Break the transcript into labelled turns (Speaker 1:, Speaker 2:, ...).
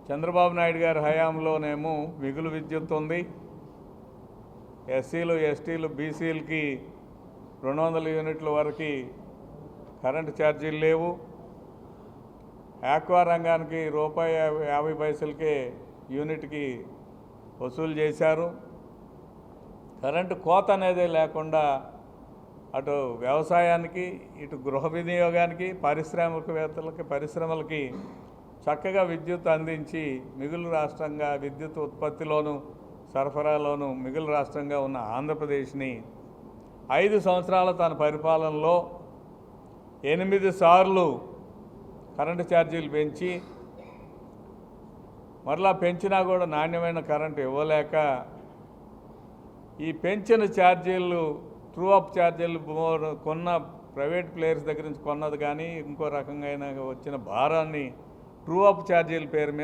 Speaker 1: చంద్రబాబు నాయుడు గారి హయాంలోనేమో మిగులు విద్యుత్ ఉంది. ఎస్సీలు, ఎస్టీలు, బీసీలకి 200 యూనిట్ల వరకు కరెంటు ఛార్జీలు లేవు. ఆక్వా రంగానికి ₹1.50 యూనిట్కి వసూలు చేశారు. కరెంటు కోత అనేదే లేకుండా అటు వ్యవసాయానికి, ఇటు గృహ వినియోగానికి, పరిశ్రమలకి చక్కగా విద్యుత్ అందించి మిగులు రాష్ట్రంగా విద్యుత్ ఉత్పత్తిలోను సరఫరాలోను మిగులు రాష్ట్రంగా ఉన్న ఆంధ్రప్రదేశ్ని 5 సంవత్సరాల తన పరిపాలనలో 8 సార్లు కరెంటు ఛార్జీలు పెంచి మరలా పెంచినా కూడా నాణ్యమైన కరెంటు ఇవ్వలేక ఈ పెంచిన ఛార్జీలు ట్రూ అప్ ఛార్జీలు కొన్న ప్రైవేట్ ప్లేయర్స్ దగ్గర నుంచి కొన్నది కానీ ఇంకో రకంగా వచ్చిన భారాన్ని ట్రూ అప్ ఛార్జీల పేరు మీద